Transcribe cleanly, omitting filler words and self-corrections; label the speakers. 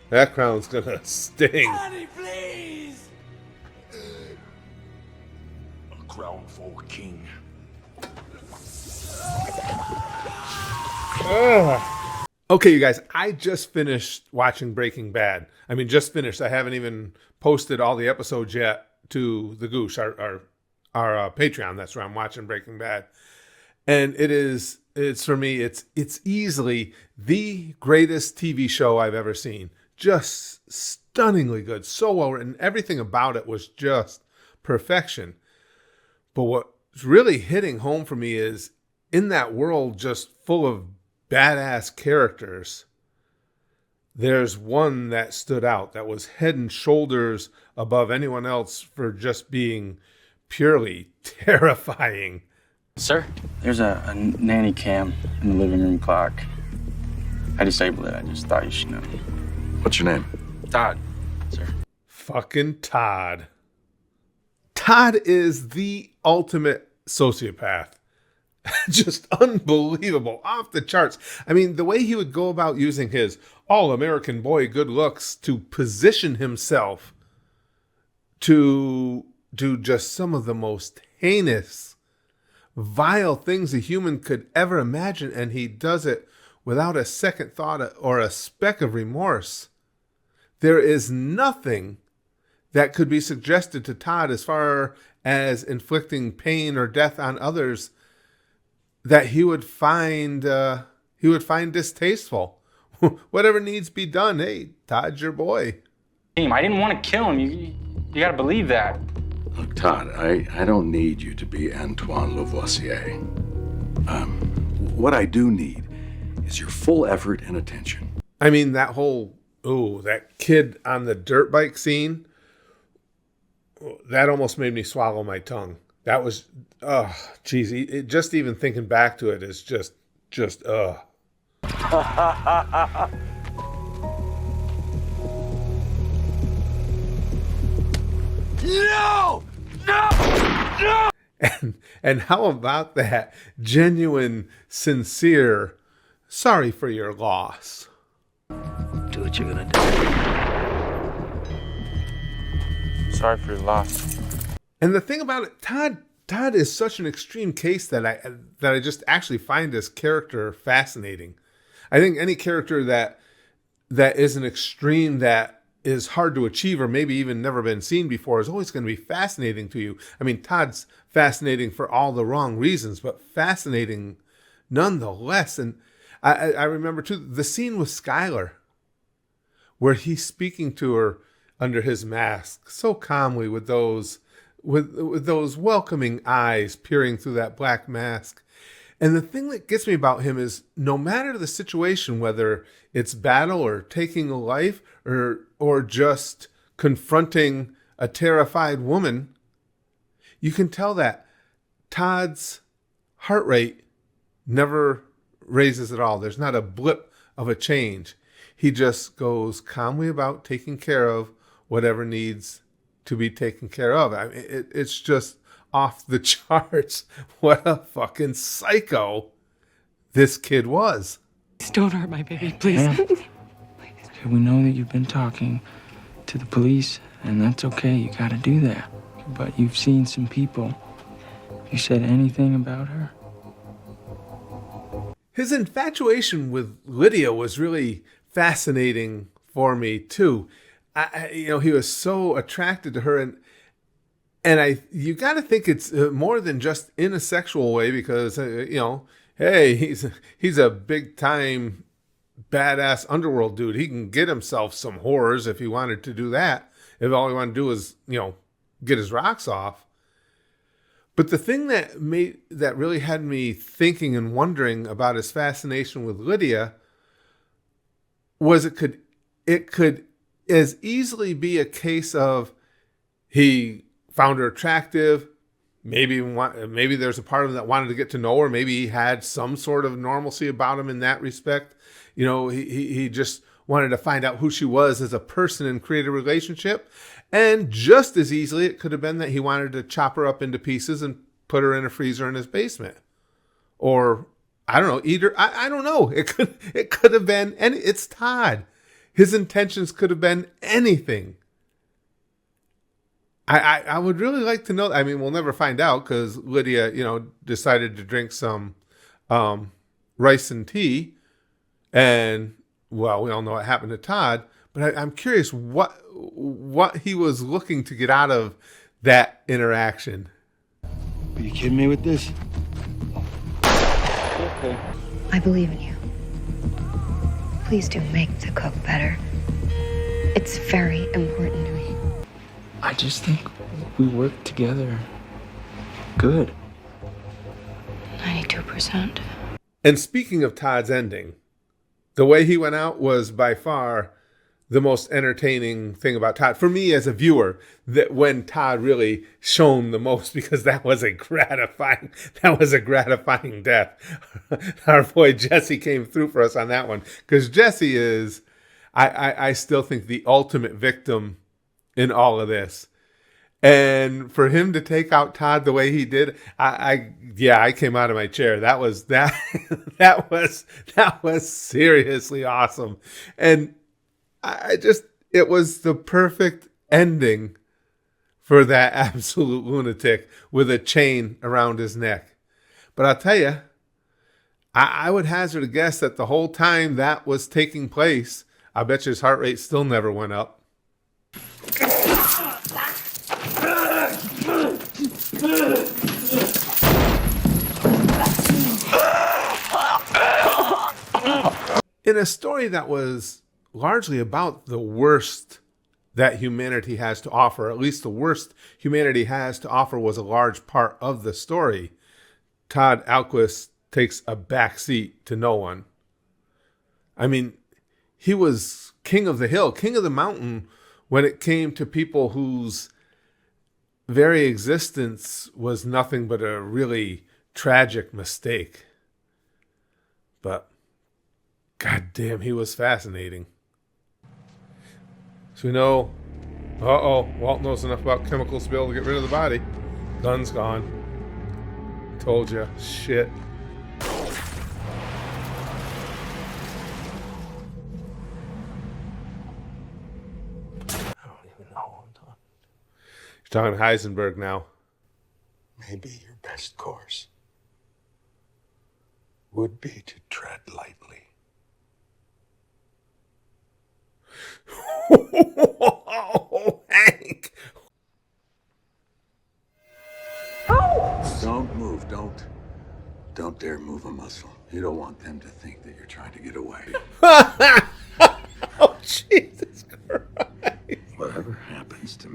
Speaker 1: That crown's gonna sting.
Speaker 2: Daddy, please!
Speaker 3: A crown for a king.
Speaker 1: Ugh. Okay, you guys, I just finished watching Breaking Bad. I mean, just finished. I haven't even posted all the episodes yet to the Goosh, our Patreon. That's where I'm watching Breaking Bad. And it's for me, it's easily the greatest TV show I've ever seen. Just stunningly good. So well written. Everything about it was just perfection. But what's really hitting home for me is in that world just full of badass characters, there's one that stood out, that was head and shoulders above anyone else for just being purely terrifying.
Speaker 4: Sir, there's a nanny cam in the living room clock. I disabled it. I just thought you should know.
Speaker 3: What's your name?
Speaker 4: Todd, sir.
Speaker 1: Fucking Todd. Todd is the ultimate sociopath. Just unbelievable, off the charts. I mean, the way he would go about using his all-American boy good looks to position himself to do just some of the most heinous, vile things a human could ever imagine, and he does it without a second thought or a speck of remorse. There is nothing that could be suggested to Todd as far as inflicting pain or death on others that he would find distasteful. Whatever needs to be done, hey, Todd's your boy.
Speaker 4: I didn't want to kill him. You got to believe that.
Speaker 3: Look, Todd, I don't need you to be Antoine Lavoisier. What I do need is your full effort and attention.
Speaker 1: I mean, that kid on the dirt bike scene, that almost made me swallow my tongue. That was, geez, just even thinking back to it is just,
Speaker 2: No! No! No!
Speaker 1: And how about that genuine, sincere, sorry for your loss?
Speaker 2: Do what you're gonna do.
Speaker 4: Sorry for your loss.
Speaker 1: And the thing about it, Todd is such an extreme case that I just actually find this character fascinating. I think any character that is an extreme that is hard to achieve or maybe even never been seen before is always going to be fascinating to you. I mean, Todd's fascinating for all the wrong reasons, but fascinating nonetheless. And I remember too the scene with Skylar where he's speaking to her under his mask so calmly with those welcoming eyes peering through that black mask. And the thing that gets me about him is no matter the situation, whether it's battle or taking a life or just confronting a terrified woman, you can tell that Todd's heart rate never raises at all. There's not a blip of a change. He just goes calmly about taking care of whatever needs to be taken care of. I mean, it's just off the charts. What a fucking psycho this kid was.
Speaker 5: Please don't hurt my baby, please.
Speaker 4: Yeah. Okay, we know that you've been talking to the police, and that's okay. You got to do that. But you've seen some people. Have you said anything about her?
Speaker 1: His infatuation with Lydia was really fascinating for me too. He was so attracted to her, and you got to think it's more than just in a sexual way because hey, he's a big time badass underworld dude. He can get himself some whores if he wanted to do that. If all he wanted to do is get his rocks off. But the thing that really had me thinking and wondering about his fascination with Lydia was it could as easily be a case of he found her attractive, maybe there's a part of him that wanted to get to know her, maybe he had some sort of normalcy about him in that respect. He just wanted to find out who she was as a person and create a relationship. And just as easily, it could have been that he wanted to chop her up into pieces and put her in a freezer in his basement. Or, I don't know, eat her. I don't know. It could have been, and it's Todd. His intentions could have been anything. I would really like to know. I mean, we'll never find out because Lydia, decided to drink some rice and tea. And, well, we all know what happened to Todd. But I'm curious what he was looking to get out of that interaction.
Speaker 6: Are you kidding me with this? Okay.
Speaker 7: I believe in you. Please do make the cook better. It's very important to me.
Speaker 4: I just think we work together good.
Speaker 7: 92%.
Speaker 1: And speaking of Todd's ending, the way he went out was by far the most entertaining thing about Todd. For me as a viewer, that when Todd really shone the most, because that was a gratifying death. Our boy Jesse came through for us on that one. Because Jesse is, I still think, the ultimate victim in all of this. And for him to take out Todd the way he did, I came out of my chair. That was seriously awesome. And it was the perfect ending for that absolute lunatic with a chain around his neck. But I'll tell you, I would hazard a guess that the whole time that was taking place, I bet you his heart rate still never went up. In a story that was largely about the worst that humanity has to offer, at least the worst humanity has to offer was a large part of the story, Todd Alquist takes a backseat to no one. I mean, he was king of the hill, king of the mountain when it came to people whose very existence was nothing but a really tragic mistake. But goddamn, he was fascinating. So we know, Walt knows enough about chemical spill to get rid of the body. Gun's gone. Told you, shit. You're talking Heisenberg now.
Speaker 3: Maybe your best course would be to tread lightly.
Speaker 1: Oh, Hank!
Speaker 3: Don't move. Don't dare move a muscle. You don't want them to think that you're trying to get away.
Speaker 1: Oh, Jesus Christ.
Speaker 3: Whatever happens to me.